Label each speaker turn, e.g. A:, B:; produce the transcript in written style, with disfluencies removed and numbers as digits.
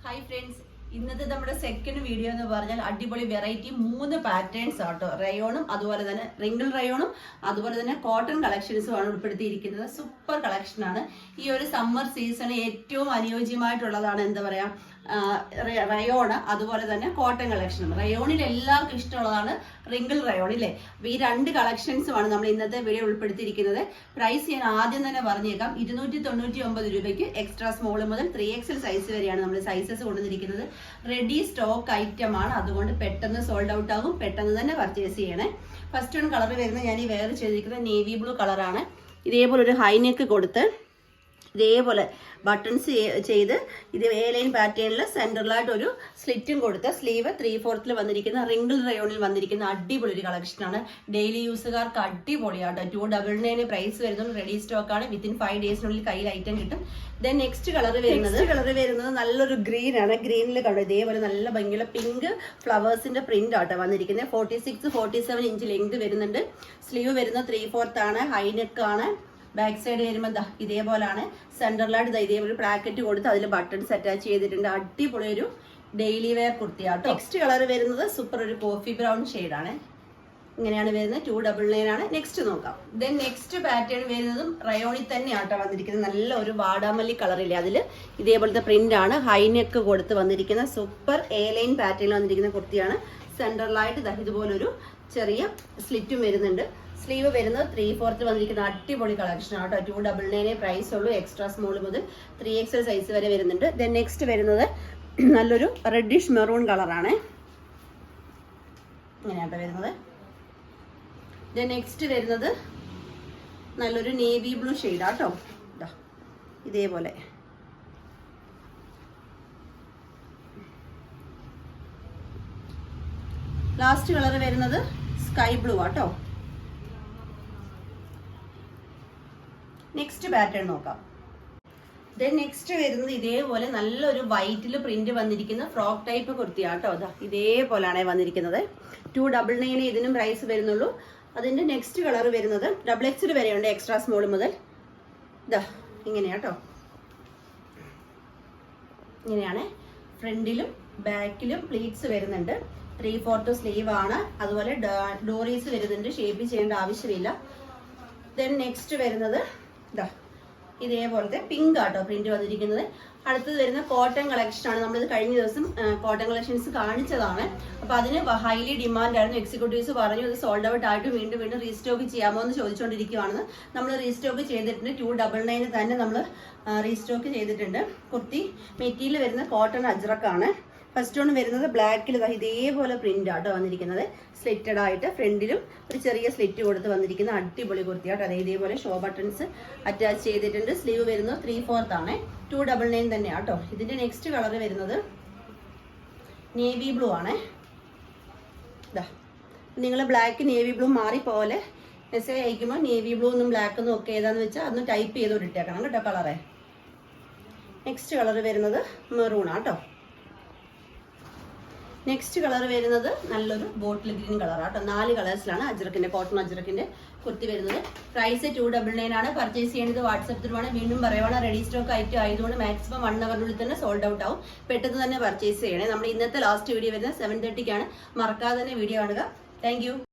A: Hi friends, ഇന്നത്തെ നമ്മുടെ second video എന്ന് പറഞ്ഞാൽ അടിപൊളി വെറൈറ്റി 3 പാറ്റേൺസ് ആട്ടോ. റയോണും അതുപോലെ തന്നെ റിങ്കിൾ റയോണും അതുപോലെ തന്നെ കോട്ടൺ കളക്ഷൻസും ആണ് ഉൾപ്പെടുത്തിയിരിക്കുന്നത്. സൂപ്പർ കളക്ഷൻ ആണ്. ഈ ഒരു സമ്മർ സീസണ് ഏറ്റവും അനുയോജ്യമായിട്ടുള്ളതാണ് എന്താ പറയാ റയോണ്, അതുപോലെ തന്നെ കോട്ടൺ കളക്ഷനും. റയോണിൽ എല്ലാവർക്കും ഇഷ്ടമുള്ളതാണ് റിങ്കിൾ റയോൺ ഇല്ലേ. അപ്പൊ ഈ 2 കളക്ഷൻസുമാണ് നമ്മൾ ഇന്നത്തെ വീഡിയോ ഉൾപ്പെടുത്തിയിരിക്കുന്നത്. പ്രൈസ് ഞാൻ ആദ്യം തന്നെ പറഞ്ഞേക്കാം, 299 രൂപയ്ക്ക് എക്സ്ട്രാ സ്മോൾ മുതൽ 3XL സൈസ് വരെയാണ് നമ്മൾ സൈസസ് കൊണ്ടുവന്നിരിക്കുന്നത്. റെഡി സ്റ്റോക്ക് ഐറ്റം ആണ്, അതുകൊണ്ട് പെട്ടെന്ന് സോൾഡ് ഔട്ട് ആകും. പെട്ടെന്ന് തന്നെ പർച്ചേസ് ചെയ്യണേ. ഫസ്റ്റ് വൺ കളർ വരുന്നത് ഞാൻ ഈ വേറെ ചെയ്തിരിക്കുന്നത് നേവി ബ്ലൂ കളറാണ്. ഇതേപോലെ ഒരു ഹൈനെക്ക് കൊടുത്ത് ഇതേപോലെ ബട്ടൺസ് ചെയ്ത് ഇത് എ ലൈൻ പാറ്റേണിൽ സെൻറ്ററിലായിട്ട് ഒരു സ്ലിറ്റും കൊടുത്ത് സ്ലീവ് 3/4 വന്നിരിക്കുന്ന റിങ്കിൾ റയോണിൽ വന്നിരിക്കുന്ന അടിപൊളി ഒരു കളക്ഷനാണ്. ഡെയിലി യൂസുകാർക്ക് അടിപൊളിയാട്ടോ. 299 പ്രൈസ് വരുന്നത്. റെഡി സ്റ്റോക്ക് ആണ്. വിത്തിൻ 5 ഡേയ്സിനുള്ളിൽ കയ്യിൽ ഐറ്റം കിട്ടും. ദെൻ നെക്സ്റ്റ് കളർ വരുന്നത് നല്ലൊരു ഗ്രീൻ ആണ്. ഗ്രീനിൽ കണ്ടോ ഇതേപോലെ നല്ല ഭംഗിയുള്ള പിങ്ക് ഫ്ലവേഴ്സിന്റെ പ്രിന്റ് ആട്ടോ വന്നിരിക്കുന്നത്. 46-47 ഇഞ്ച് ലെങ്ത് വരുന്നുണ്ട്. സ്ലീവ് വരുന്നത് 3/4 ആണ്. ഹൈനെക്ക് ആണ്. ബാക്ക് സൈഡ് വരുമ്പോൾ ഇതേപോലാണ്. സെൻറ്ററിലായിട്ട് ഇതേപോലെ ബ്രാക്കറ്റ് കൊടുത്ത് അതിൽ ബട്ടൺസ് അറ്റാച്ച് ചെയ്തിട്ടുണ്ട്. അടിപൊളി ഒരു ഡെയിലി വെയർ കുർത്തിയാട്ടോ. നെക്സ്റ്റ് കളർ വരുന്നത് സൂപ്പർ ഒരു കോഫി ബ്രൗൺ ഷെയ്ഡാണ്. ഇങ്ങനെയാണ് വരുന്നത്. 299 ആണ്. നെക്സ്റ്റ് നോക്കാം. ദെൻ നെക്സ്റ്റ് പാറ്റേൺ വരുന്നതും റയോണിൽ തന്നെ ആട്ടോ വന്നിരിക്കുന്നത്. നല്ല ഒരു വാടാമല്ലി കളറില്ലേ, അതിൽ ഇതേപോലത്തെ പ്രിന്റ് ആണ്. ഹൈനെക്ക് കൊടുത്ത് വന്നിരിക്കുന്ന സൂപ്പർ എ ലൈൻ പാറ്റേണിൽ വന്നിരിക്കുന്ന കുർത്തിയാണ്. സെൻറ്ററിലായിട്ട് ഇതുപോലൊരു ചെറിയ സ്ലിറ്റും വരുന്നുണ്ട്. സ്ലീവ് വരുന്നത് 3/4 വന്നിരിക്കുന്ന അടിപൊളി കളക്ഷൻ ആട്ടോ. 299 പ്രൈസ് ഉള്ളൂ. എക്സ്ട്രാ സ്മോൾ മുതൽ 3XL സൈസ് വരെ വരുന്നുണ്ട്. ദെൻ നെക്സ്റ്റ് വരുന്നത് നല്ലൊരു റെഡിഷ് മെറൂൺ കളറാണ്. ഇങ്ങനെയാട്ടോ വരുന്നത്. ദെൻ നെക്സ്റ്റ് വരുന്നത് നല്ലൊരു നേവി ബ്ലൂ ഷെയ്ഡാട്ടോ. ഇതേപോലെ ലാസ്റ്റ് കളർ വരുന്നത് സ്കൈ ബ്ലൂ ആട്ടോ. നെക്സ്റ്റ് പാറ്റേൺ നോക്കാം. ദെൻ നെക്സ്റ്റ് വരുന്നത് ഇതേപോലെ നല്ലൊരു വൈറ്റിൽ പ്രിന്റ് വന്നിരിക്കുന്ന ഫ്രോക്ക് ടൈപ്പ് കുർത്തിയാട്ടോ. അതാ ഇതേപോലെയാണ് വന്നിരിക്കുന്നത്. 299 ഇതിനും പ്രൈസ് വരുന്നുള്ളൂ. അതിന്റെ നെക്സ്റ്റ് കളർ വരുന്നത് XXL വരെയുണ്ട്. എക്സ്ട്രാ സ്മോൾ മുതൽ ഇതാ ഇങ്ങനെയാട്ടോ. ഇങ്ങനെയാണ്. ഫ്രണ്ടിലും ബാക്കിലും പ്ലീറ്റ്സ് വരുന്നുണ്ട്. 3/4 സ്ലീവ് ആണ്. അതുപോലെ ഡോറീസ് വരുന്നുണ്ട്. ഷേപ്പ് ചെയ്യേണ്ട ആവശ്യമില്ല. ദെൻ നെക്സ്റ്റ് വരുന്നത് ഇതേപോലത്തെ പിങ്ക് ആട്ടോ പ്രിന്റ് വന്നിരിക്കുന്നത്. അടുത്തത് വരുന്ന കോട്ടൺ കളക്ഷൻ ആണ്. നമ്മളിത് കഴിഞ്ഞ ദിവസം കോട്ടൺ കളക്ഷൻസ് കാണിച്ചതാണ്. അപ്പൊ അതിന് ഹൈലി ഡിമാൻഡ് ആയിരുന്നു. എക്സിക്യൂട്ടീവ്സ് പറഞ്ഞു ഇത് സോൾഡ് ഔട്ട് ആയിട്ട് വീണ്ടും റീസ്റ്റോക്ക് ചെയ്യാമോ എന്ന് ചോദിച്ചുകൊണ്ടിരിക്കുകയാണെന്ന്. നമ്മൾ റീസ്റ്റോക്ക് ചെയ്തിട്ടുണ്ട്. 299 തന്നെ നമ്മൾ റീസ്റ്റോക്ക് ചെയ്തിട്ടുണ്ട്. കുർത്തി മെറ്റീരിയൽ വരുന്ന കോട്ടൺ അജ്രക്കാണ്. ഫസ്റ്റ് വൺ വരുന്നത് ബ്ലാക്കിൽ ഇതേപോലെ പ്രിന്റ് ആട്ടോ വന്നിരിക്കുന്നത്. സ്ലിറ്റഡ് ആയിട്ട് ഫ്രണ്ടിലും ഒരു ചെറിയ സ്ലിറ്റ് കൊടുത്ത് വന്നിരിക്കുന്ന അടിപൊളി കുർത്തിയാട്ടോ. അതേ ഇതേപോലെ ഷോ ബട്ടൺസ് അറ്റാച്ച് ചെയ്തിട്ടുണ്ട്. സ്ലീവ് വരുന്നത് 3/4 ആണ്. 299 തന്നെ ആട്ടോ. ഇതിന്റെ നെക്സ്റ്റ് കളർ വരുന്നത് നേവി ബ്ലൂ ആണ്. നിങ്ങൾ ബ്ലാക്ക് നേവി ബ്ലൂ മാറിപ്പോലെ മെസ്സേജ് അയക്കുമ്പോൾ നേവി ബ്ലൂ ഒന്നും ബ്ലാക്ക് ഒന്നും ഒക്കെ ഏതാന്ന് വെച്ചാൽ അതൊന്ന് ടൈപ്പ് ചെയ്തോണ്ട് ഇട്ടേക്കണം കേട്ടോ കളറെ. നെക്സ്റ്റ് കളർ വരുന്നത് മെറൂൺ ആട്ടോ. നെക്സ്റ്റ് കളർ വരുന്നത് നല്ലൊരു ബോട്ടിൽ ഗ്രീൻ കളറാട്ടോ. 4 കളേഴ്സിലാണ് അജ്രക്കിന്റെ കോട്ടൺ അജ്രക്കിന്റെ കുർത്തി വരുന്നത്. പ്രൈസ് 299 ആണ്. പർച്ചേസ് ചെയ്യേണ്ടത് വാട്സപ്പ് ത്രൂ ആണ്. വീണ്ടും പറയുവാണ് റെഡി സ്റ്റോക്ക് ഐറ്റം ആയതുകൊണ്ട് മാക്സിമം 1 അവറിനുള്ളിൽ തന്നെ സോൾഡ് ഔട്ട് ആവും. പെട്ടെന്ന് തന്നെ പർച്ചേസ് ചെയ്യണേ. നമ്മൾ ഇന്നത്തെ ലാസ്റ്റ് വീഡിയോ വരുന്നത് 7:30 മറക്കാതെ തന്നെ വീഡിയോ കാണുക. താങ്ക്